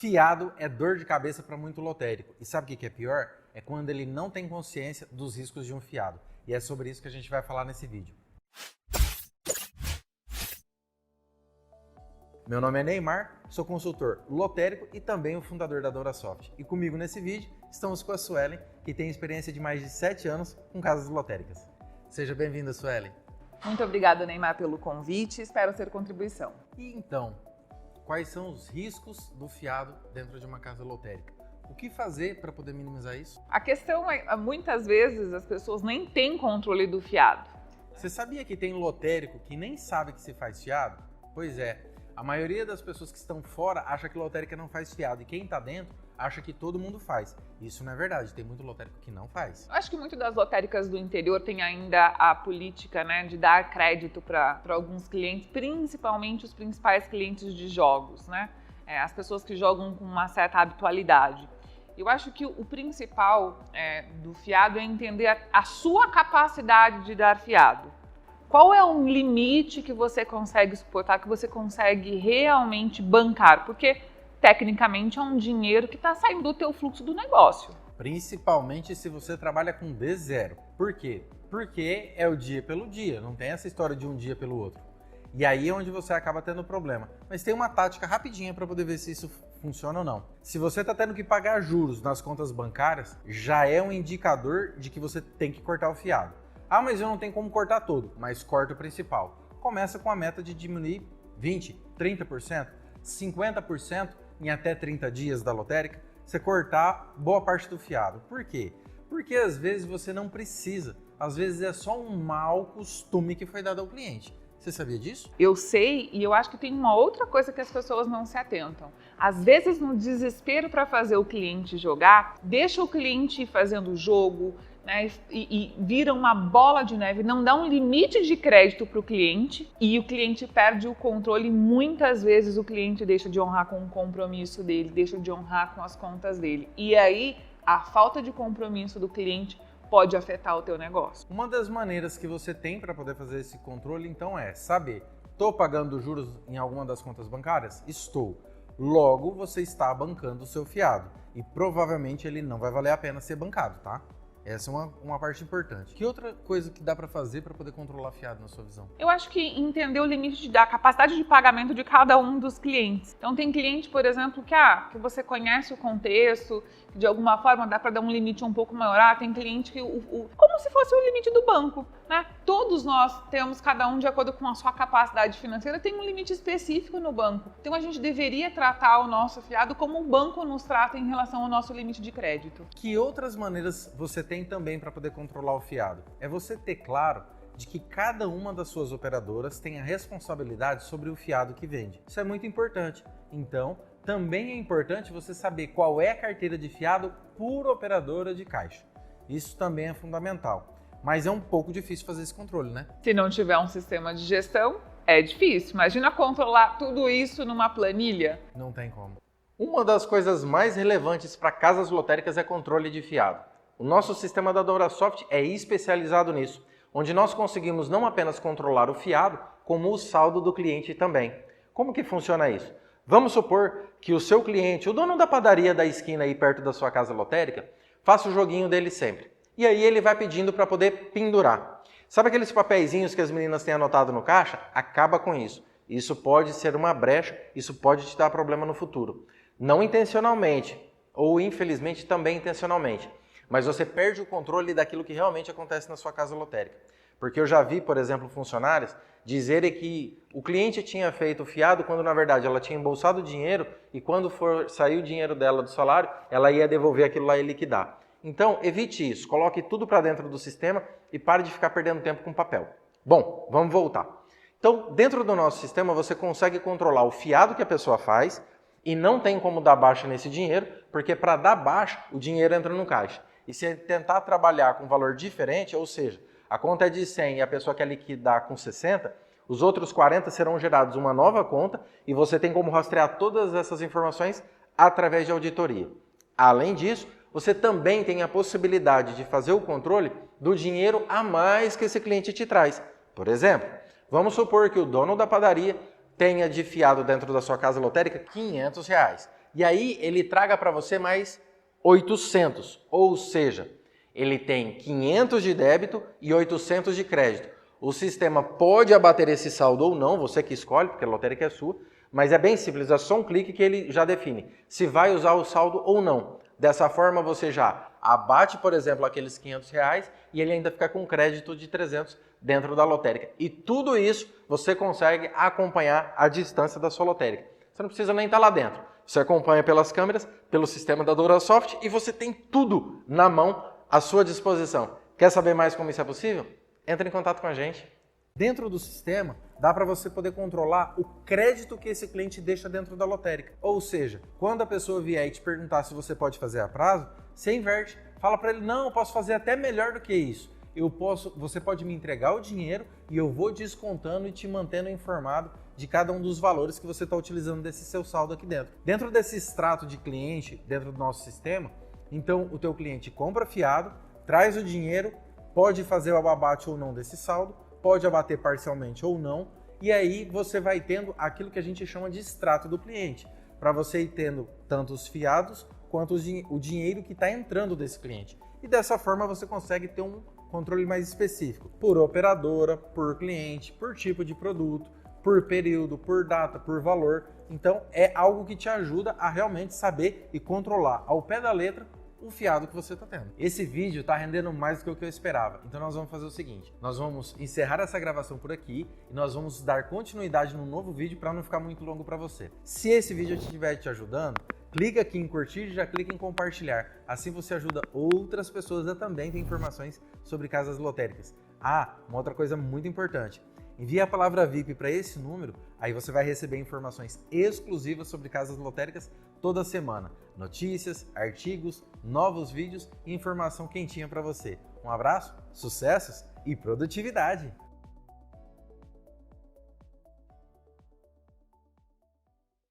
Fiado é dor de cabeça para muito lotérico. E sabe o que é pior? É quando ele não tem consciência dos riscos de um fiado. E é sobre isso que a gente vai falar nesse vídeo. Meu nome é Neymar, sou consultor lotérico e também o fundador da Dourasoft. E comigo nesse vídeo estamos com a Suelen, que tem experiência de mais de 7 anos com casas lotéricas. Seja bem-vinda, Suelen. Muito obrigada, Neymar, pelo convite. Espero ter contribuição. E então, quais são os riscos do fiado dentro de uma casa lotérica? O que fazer para poder minimizar isso? A questão é, muitas vezes, as pessoas nem têm controle do fiado. Você sabia que tem lotérico que nem sabe que se faz fiado? Pois é, a maioria das pessoas que estão fora acha que lotérica não faz fiado e quem está dentro acha que todo mundo faz. Isso não é verdade, tem muito lotérico que não faz. Eu acho que muitas das lotéricas do interior tem ainda a política, de dar crédito para alguns clientes, principalmente os principais clientes de jogos, as pessoas que jogam com uma certa habitualidade. Eu acho que o principal do fiado é entender a sua capacidade de dar fiado. Qual é um limite que você consegue suportar, que você consegue realmente bancar? Porque, tecnicamente, é um dinheiro que está saindo do teu fluxo do negócio. Principalmente se você trabalha com D0. Por quê? Porque é o dia pelo dia, não tem essa história de um dia pelo outro. E aí é onde você acaba tendo problema. Mas tem uma tática rapidinha para poder ver se isso funciona ou não. Se você está tendo que pagar juros nas contas bancárias, já é um indicador de que você tem que cortar o fiado. Ah, mas eu não tenho como cortar tudo, mas corta o principal. Começa com a meta de diminuir 20%, 30%, 50% em até 30 dias da lotérica, você cortar boa parte do fiado. Por quê? Porque às vezes você não precisa, às vezes é só um mau costume que foi dado ao cliente. Você sabia disso? Eu sei, e eu acho que tem uma outra coisa que as pessoas não se atentam. Às vezes, no desespero para fazer o cliente jogar, deixa o cliente ir fazendo o jogo, e vira uma bola de neve, não dá um limite de crédito para o cliente e o cliente perde o controle. Muitas vezes o cliente deixa de honrar com o compromisso dele, deixa de honrar com as contas dele. E aí, a falta de compromisso do cliente pode afetar o teu negócio. Uma das maneiras que você tem para poder fazer esse controle, então, é saber, estou pagando juros em alguma das contas bancárias? Estou. Logo, você está bancando o seu fiado e provavelmente ele não vai valer a pena ser bancado, tá? Essa é uma parte importante. Que outra coisa que dá para fazer para poder controlar fiado na sua visão? Eu acho que entender o limite da capacidade de pagamento de cada um dos clientes. Então tem cliente, por exemplo, que você conhece o contexto, que de alguma forma dá para dar um limite um pouco maior. Tem cliente que como se fosse o limite do banco, Todos nós temos, cada um de acordo com a sua capacidade financeira, tem um limite específico no banco. Então a gente deveria tratar o nosso fiado como o banco nos trata em relação ao nosso limite de crédito. Que outras maneiras você tem também para poder controlar o fiado? É você ter claro de que cada uma das suas operadoras tem a responsabilidade sobre o fiado que vende. Isso é muito importante. Então, também é importante você saber qual é a carteira de fiado por operadora de caixa. Isso também é fundamental. Mas é um pouco difícil fazer esse controle, né? Se não tiver um sistema de gestão, é difícil. Imagina controlar tudo isso numa planilha. Não tem como. Uma das coisas mais relevantes para casas lotéricas é controle de fiado. O nosso sistema da Dourasoft é especializado nisso, onde nós conseguimos não apenas controlar o fiado, como o saldo do cliente também. Como que funciona isso? Vamos supor que o seu cliente, o dono da padaria da esquina aí perto da sua casa lotérica, faça o joguinho dele sempre. E aí ele vai pedindo para poder pendurar. Sabe aqueles papeizinhos que as meninas têm anotado no caixa? Acaba com isso. Isso pode ser uma brecha, isso pode te dar problema no futuro. Não intencionalmente, ou infelizmente também intencionalmente. Mas você perde o controle daquilo que realmente acontece na sua casa lotérica. Porque eu já vi, por exemplo, funcionários dizerem que o cliente tinha feito fiado quando na verdade ela tinha embolsado o dinheiro e quando for sair o dinheiro dela do salário, ela ia devolver aquilo lá e liquidar. Então, evite isso, coloque tudo para dentro do sistema e pare de ficar perdendo tempo com papel. Bom, vamos voltar. Então, dentro do nosso sistema, você consegue controlar o fiado que a pessoa faz e não tem como dar baixa nesse dinheiro, porque para dar baixa, o dinheiro entra no caixa. E se tentar trabalhar com valor diferente, ou seja, a conta é de 100 e a pessoa quer liquidar com 60, os outros 40 serão gerados uma nova conta e você tem como rastrear todas essas informações através de auditoria. Além disso, você também tem a possibilidade de fazer o controle do dinheiro a mais que esse cliente te traz. Por exemplo, vamos supor que o dono da padaria tenha de fiado dentro da sua casa lotérica R$500. e aí ele traga para você mais 800, ou seja, ele tem 500 de débito e 800 de crédito. O sistema pode abater esse saldo ou não, você que escolhe, porque a lotérica é sua, mas é bem simples, é só um clique que ele já define se vai usar o saldo ou não. Dessa forma você já abate, por exemplo, aqueles R$500 e ele ainda fica com crédito de 300 dentro da lotérica. E tudo isso você consegue acompanhar à distância da sua lotérica. Você não precisa nem estar lá dentro. Você acompanha pelas câmeras, pelo sistema da Dourasoft e você tem tudo na mão à sua disposição. Quer saber mais como isso é possível? Entre em contato com a gente. Dentro do sistema, dá para você poder controlar o crédito que esse cliente deixa dentro da lotérica. Ou seja, quando a pessoa vier e te perguntar se você pode fazer a prazo, você inverte. Fala para ele, não, eu posso fazer até melhor do que isso. Você pode me entregar o dinheiro e eu vou descontando e te mantendo informado de cada um dos valores que você está utilizando desse seu saldo aqui dentro. Dentro desse extrato de cliente, dentro do nosso sistema, então o teu cliente compra fiado, traz o dinheiro, pode fazer o abate ou não desse saldo, pode abater parcialmente ou não, e aí você vai tendo aquilo que a gente chama de extrato do cliente, para você ir tendo tanto os fiados quanto o dinheiro que está entrando desse cliente. E dessa forma você consegue ter um controle mais específico, por operadora, por cliente, por tipo de produto, por período, por data, por valor. Então é algo que te ajuda a realmente saber e controlar ao pé da letra o fiado que você está tendo. Esse vídeo está rendendo mais do que o que eu esperava, então nós vamos fazer o seguinte, nós vamos encerrar essa gravação por aqui e nós vamos dar continuidade no novo vídeo para não ficar muito longo para você. Se esse vídeo estiver te ajudando, clica aqui em curtir e já clica em compartilhar, assim você ajuda outras pessoas a também ter informações sobre casas lotéricas. Ah, uma outra coisa muito importante, envie a palavra VIP para esse número, aí você vai receber informações exclusivas sobre casas lotéricas toda semana. Notícias, artigos, novos vídeos e informação quentinha para você. Um abraço, sucessos e produtividade!